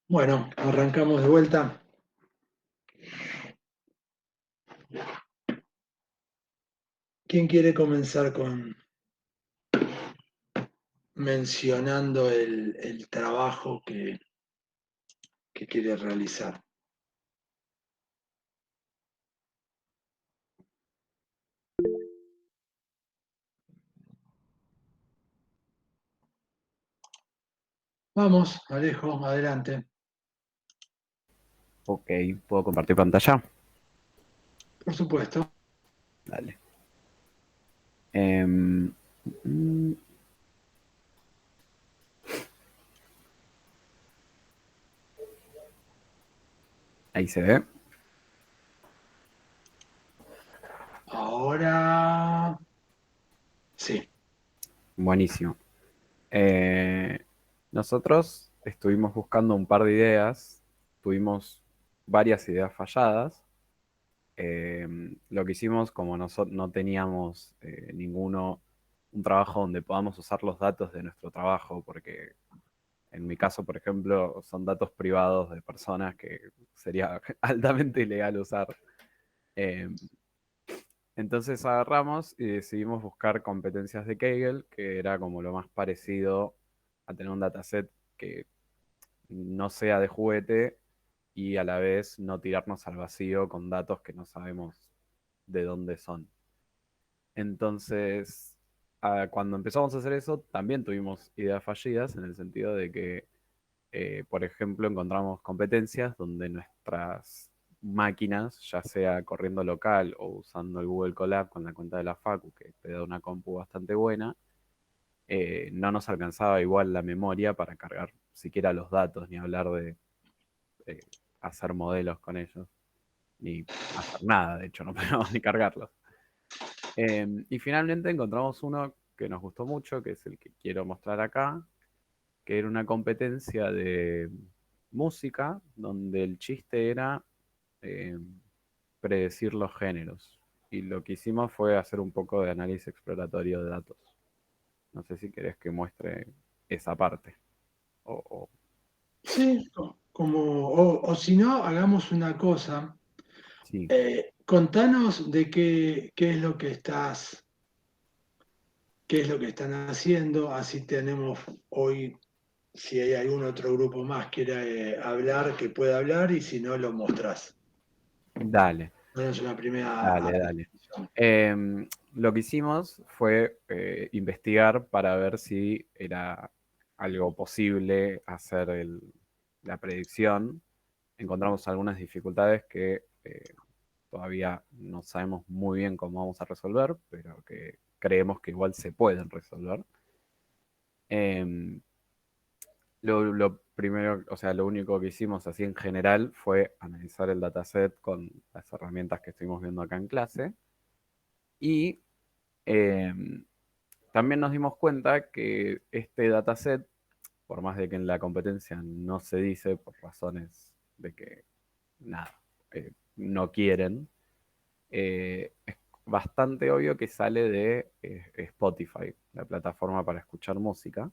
Bueno, arrancamos de vuelta. ¿Quién quiere comenzar con mencionando el trabajo que quiere realizar? Vamos, Alejo, adelante. Ok, ¿puedo compartir pantalla? Por supuesto. Dale. Em, mm, Ahí se ve. Ahora sí. Buenísimo. Eh, Nosotros estuvimos buscando un par de ideas, tuvimos varias ideas falladas. Lo que hicimos, como nosotros no teníamos ninguno, un trabajo donde podamos usar los datos de nuestro trabajo, porque en mi caso, por ejemplo, son datos privados de personas que sería altamente ilegal usar. Eh, Entonces agarramos y decidimos buscar competencias de Kaggle, que era como lo más parecido a tener un dataset que no sea de juguete y a la vez no tirarnos al vacío con datos que no sabemos de dónde son. Entonces, cuando empezamos a hacer eso, también tuvimos ideas fallidas en el sentido de que por ejemplo, encontramos competencias donde nuestras máquinas, ya sea corriendo local o usando el Google Colab con la cuenta de la Facu, que te da una compu bastante buena, no nos alcanzaba igual la memoria para cargar siquiera los datos, ni hablar de eh, hacer modelos con ellos, ni hacer nada, de hecho, no podíamos ni cargarlos. Y finalmente encontramos uno que nos gustó mucho, que es el que quiero mostrar acá, que era una competencia de música, donde el chiste era eh, predecir los géneros. Y lo que hicimos fue hacer un poco de análisis exploratorio de datos. No sé si querés que muestre esa parte. O Sí, o si no, hagamos una cosa. sí, Contanos de qué es lo que qué es lo que están haciendo, así tenemos hoy, si hay algún otro grupo más quiere hablar, que pueda hablar, y si no, lo mostrás. dale, Danos una primera dale. apreciación. Lo que hicimos fue investigar para ver si era algo posible hacer la predicción. Encontramos algunas dificultades que todavía no sabemos muy bien cómo vamos a resolver, pero que creemos que igual se pueden resolver. Eh, lo primero, o sea, lo único que hicimos así en general fue analizar el dataset con las herramientas que estuvimos viendo acá en clase y eh, también nos dimos cuenta que este dataset, por más de que en la competencia no se dice por razones de que nada, no quieren, es bastante obvio que sale de Spotify, la plataforma para escuchar música.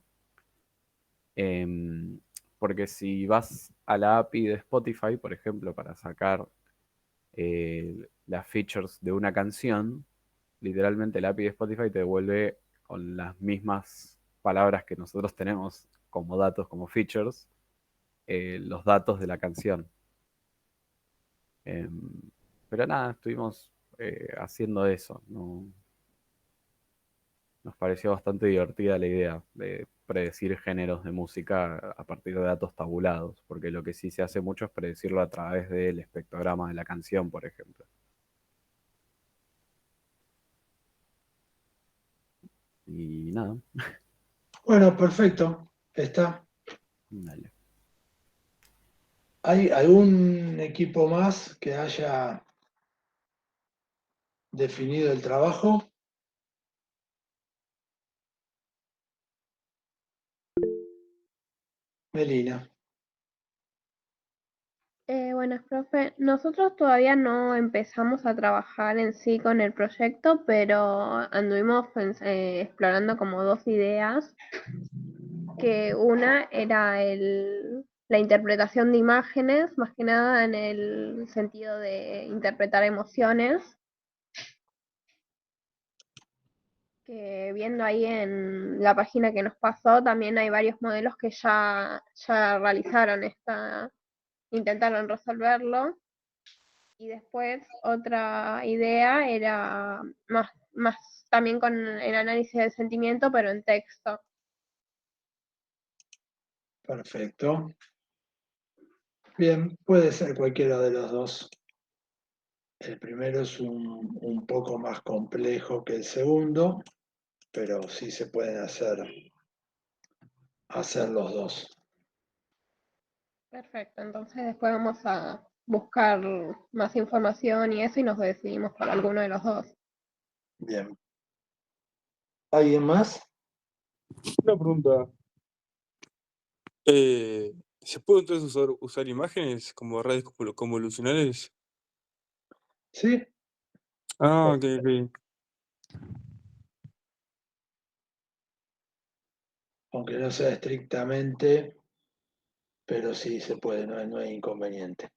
Em, Porque si vas a la API de Spotify, por ejemplo, para sacar las features de una canción, literalmente la API de Spotify te devuelve con las mismas palabras que nosotros tenemos como datos, como features, los datos de la canción. Em, pero nada, estuvimos haciendo eso. ¿No? Nos pareció bastante divertida la idea de predecir géneros de música a partir de datos tabulados, porque lo que sí se hace mucho es predecirlo a través del espectrograma de la canción, por ejemplo. Y nada, Bueno, perfecto. Está. dale. ¿Hay algún equipo más que haya definido el trabajo? Melina. Buenas, profe. Nosotros todavía no empezamos a trabajar en sí con el proyecto, pero anduvimos explorando como dos ideas, que una era la interpretación de imágenes, más que nada en el sentido de interpretar emociones. Que viendo ahí en la página que nos pasó, también hay varios modelos que ya realizaron intentaron resolverlo. Y después otra idea era más también con el análisis del sentimiento, pero en texto. Perfecto. Bien, puede ser cualquiera de los dos. El primero es un poco más complejo que el segundo, pero sí se pueden hacer los dos. Perfecto, entonces después vamos a buscar más información y eso y nos decidimos por alguno de los dos. Bien. ¿Alguien más? Una pregunta. ¿Se puede entonces usar imágenes como redes convolucionales? Sí. Ah, ok, ok. Aunque no sea estrictamente, pero sí se puede, no hay inconveniente.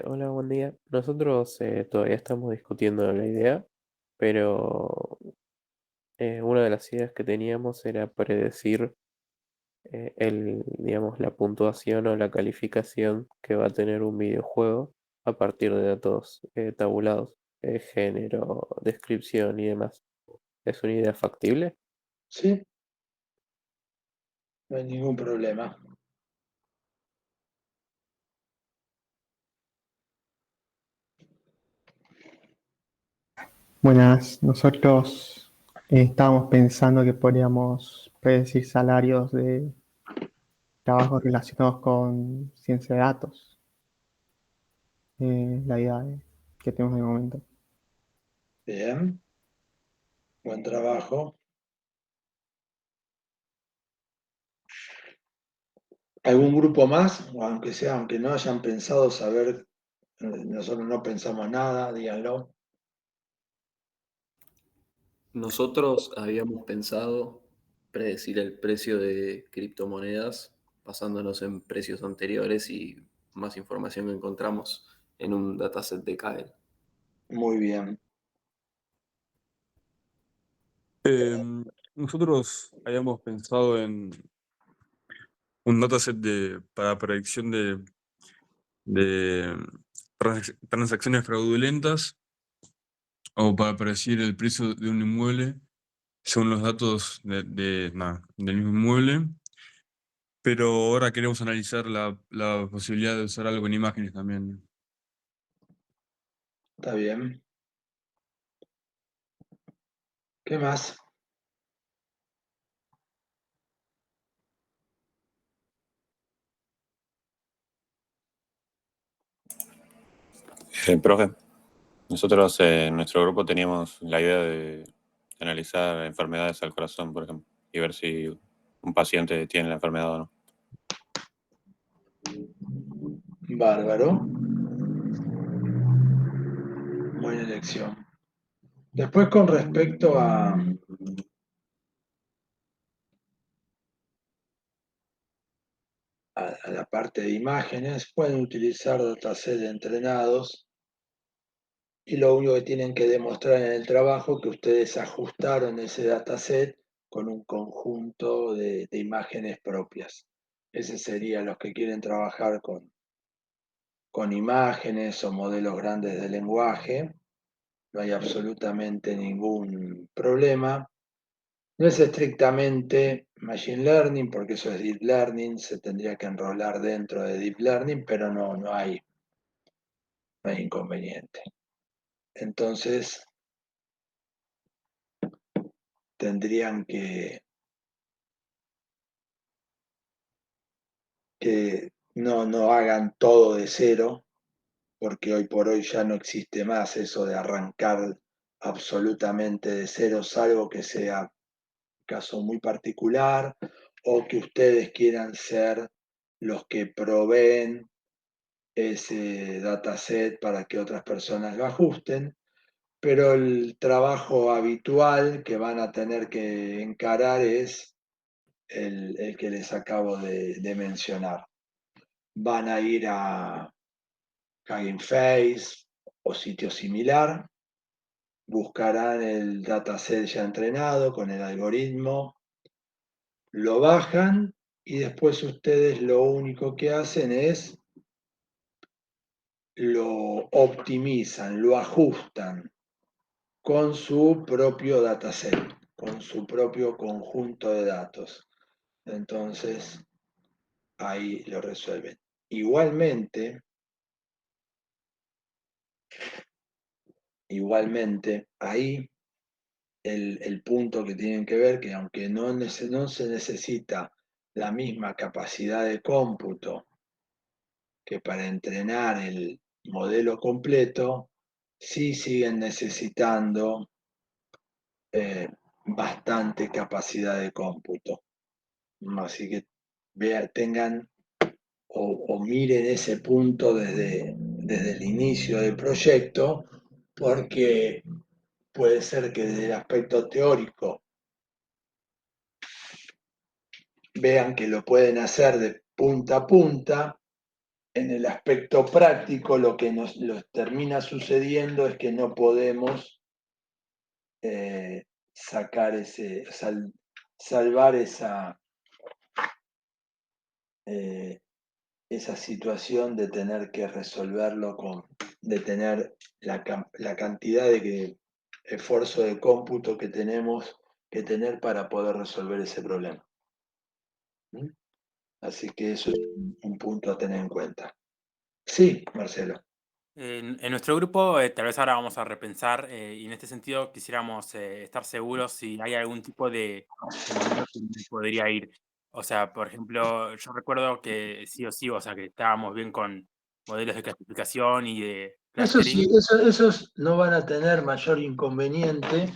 Hola, buen día. Nosotros todavía estamos discutiendo la idea, pero una de las ideas que teníamos era predecir digamos, la puntuación o la calificación que va a tener un videojuego a partir de datos tabulados, género, descripción y demás. ¿Es una idea factible? Sí, no hay ningún problema. Buenas, nosotros estábamos pensando que podríamos predecir salarios de trabajos relacionados con ciencia de datos, la idea que tenemos de momento. Bien, buen trabajo. ¿Algún grupo más? O aunque no hayan pensado saber, nosotros no pensamos nada, díganlo. Nosotros habíamos pensado predecir el precio de criptomonedas basándonos en precios anteriores y más información que encontramos en un dataset de Kaggle. Muy bien. Nosotros habíamos pensado en un dataset para predicción de transacciones fraudulentas o para predecir el precio de un inmueble según los datos del mismo inmueble. Pero ahora queremos analizar la posibilidad de usar algo en imágenes también. Está bien. ¿Qué más? Profe, nosotros en nuestro grupo teníamos la idea de analizar enfermedades al corazón, por ejemplo, y ver si un paciente tiene la enfermedad o no. Bárbaro. Buena elección. Después con respecto a la parte de imágenes, pueden utilizar datasets entrenados y lo único que tienen que demostrar en el trabajo es que ustedes ajustaron ese dataset con un conjunto de imágenes propias. Ese sería los que quieren trabajar con imágenes o modelos grandes de lenguaje. No hay absolutamente ningún problema. No es estrictamente Machine Learning, porque eso es Deep Learning, se tendría que enrolar dentro de Deep Learning, pero no hay inconveniente. Entonces, tendrían que no hagan todo de cero, porque hoy por hoy ya no existe más eso de arrancar absolutamente de cero, salvo que sea un caso muy particular o que ustedes quieran ser los que proveen ese dataset para que otras personas lo ajusten. pero el trabajo habitual que van a tener que encarar es el que les acabo de mencionar. Van a ir a Hugging Face o sitio similar, buscarán el dataset ya entrenado con el algoritmo, lo bajan y después ustedes lo único que hacen es lo optimizan, lo ajustan con su propio dataset, con su propio conjunto de datos. Entonces, ahí lo resuelven. Igualmente, ahí el punto que tienen que ver, que aunque no se necesita la misma capacidad de cómputo que para entrenar el modelo completo, sí siguen necesitando bastante capacidad de cómputo. Así que tengan o miren ese punto desde el inicio del proyecto, porque puede ser que desde el aspecto teórico vean que lo pueden hacer de punta a punta. En el aspecto práctico, lo que nos termina sucediendo es que no podemos sacar salvar esa situación de tener que resolverlo de tener la cantidad de esfuerzo de cómputo que tenemos que tener para poder resolver ese problema. ¿Mm? Así que eso es un punto a tener en cuenta. Sí, Marcelo. En nuestro grupo, tal vez ahora vamos a repensar, y en este sentido quisiéramos estar seguros si hay algún tipo de modelo que podría ir. O sea, por ejemplo, yo recuerdo que sí o sí, o sea, que estábamos bien con modelos de clasificación y de Eso sí, clustering. esos no van a tener mayor inconveniente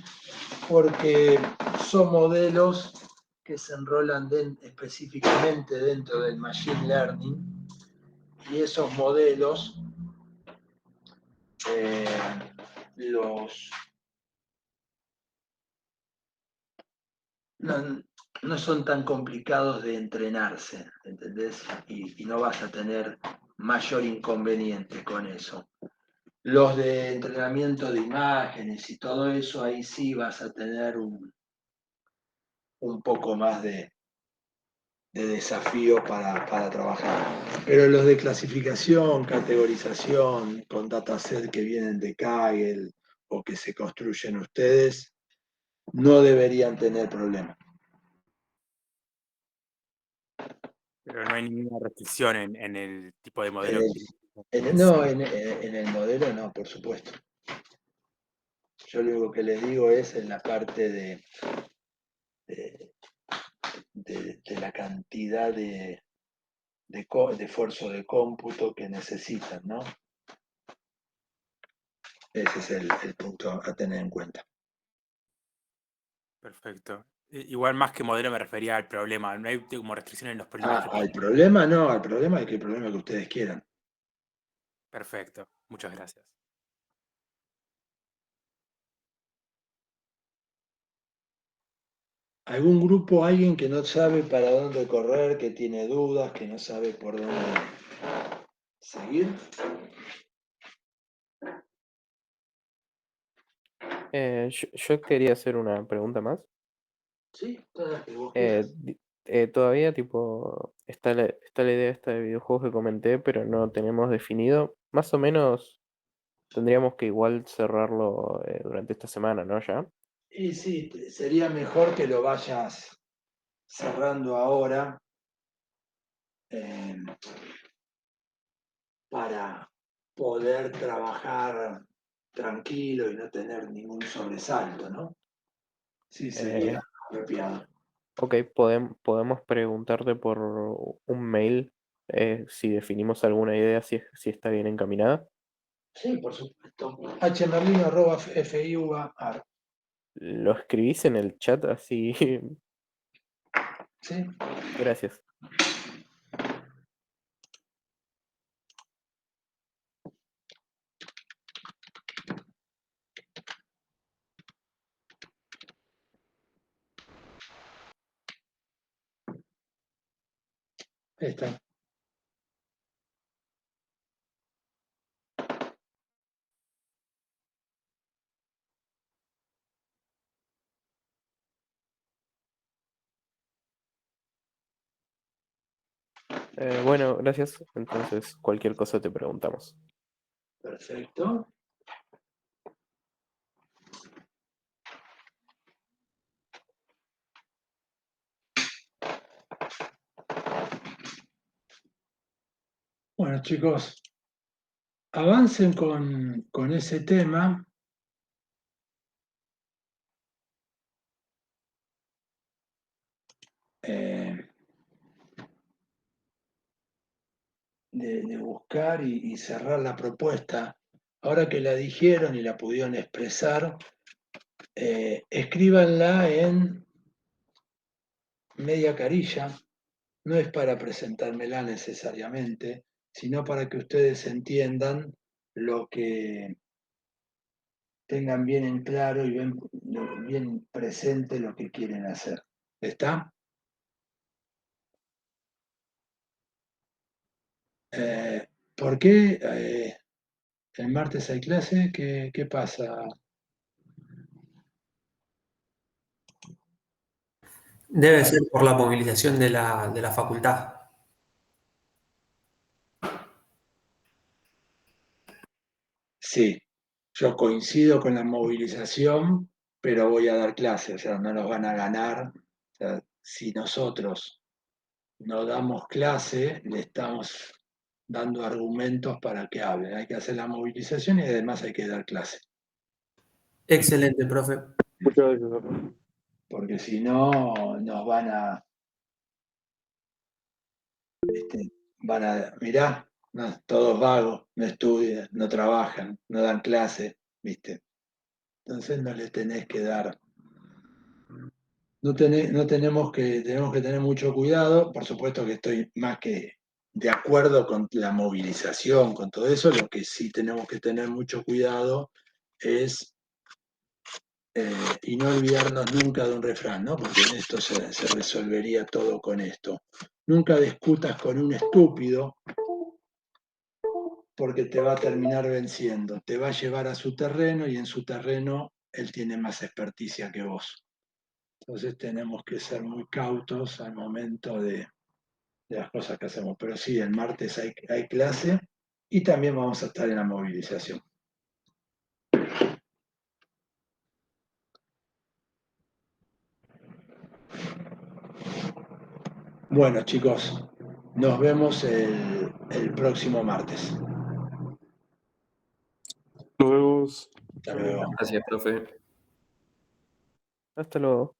porque son modelos que se enrolan específicamente dentro del Machine Learning y esos modelos no son tan complicados de entrenarse, ¿entendés? Y no vas a tener mayor inconveniente con eso. Los de entrenamiento de imágenes y todo eso, ahí sí vas a tener un poco más de desafío para trabajar. Pero los de clasificación, categorización, con dataset que vienen de Kaggle o que se construyen ustedes, no deberían tener problema. Pero no hay ninguna restricción en el tipo de modelo En el modelo no, por supuesto. Yo lo único que les digo es en la parte de la cantidad de esfuerzo de cómputo que necesitan, ¿no? Ese es el punto a tener en cuenta. Perfecto. Igual más que modelo me refería al problema. No hay como restricción en los problemas que Al tienen. problema no, al problema es que el problema que ustedes quieran. Perfecto. Muchas gracias. ¿Algún grupo, alguien que no sabe para dónde correr, que tiene dudas, que no sabe por dónde seguir? Yo quería hacer una pregunta más. Sí, todas las que vos quieras. Todavía tipo está la idea esta de videojuegos que comenté, pero no tenemos definido. Más o menos tendríamos que igual cerrarlo durante esta semana, ¿no? Ya. Y sí, sería mejor que lo vayas cerrando ahora para poder trabajar tranquilo y no tener ningún sobresalto, ¿no? Sí, sería apropiado. Ok, podemos preguntarte por un mail si definimos alguna idea, si está bien encaminada. Sí, por supuesto. hmerlino@fiuba.ar. ¿Lo escribís en el chat así? Sí. Gracias. Ahí está. Bueno, gracias. Entonces, cualquier cosa te preguntamos. Perfecto. Bueno, chicos, avancen con ese tema. De buscar y cerrar la propuesta. Ahora que la dijeron y la pudieron expresar, escríbanla en media carilla. No es para presentármela necesariamente, sino para que ustedes entiendan lo que tengan bien en claro y bien presente lo que quieren hacer. ¿Está? ¿Por qué el martes hay clase? ¿Qué pasa? Debe ser por la movilización de la facultad. Sí, yo coincido con la movilización, pero voy a dar clase, o sea, no nos van a ganar. O sea, si nosotros no damos clase, le estamos dando argumentos para que hablen. Hay que hacer la movilización y además hay que dar clase. Excelente, profe. Muchas gracias. Porque si no, nos mirá, no, todos vagos, no estudian, no trabajan, no dan clase, ¿viste? Entonces no le tenés que dar. Tenemos que tener mucho cuidado. Por supuesto que estoy más que de acuerdo con la movilización, con todo eso. Lo que sí tenemos que tener mucho cuidado es, y no olvidarnos nunca de un refrán, ¿no? Porque esto se resolvería todo con esto. Nunca discutas con un estúpido porque te va a terminar venciendo. Te va a llevar a su terreno y en su terreno él tiene más experticia que vos. Entonces tenemos que ser muy cautos al momento de las cosas que hacemos. Pero sí, el martes hay clase y también vamos a estar en la movilización. Bueno, chicos, nos vemos el próximo martes. Nos vemos. Hasta luego. Gracias, profe. Hasta luego.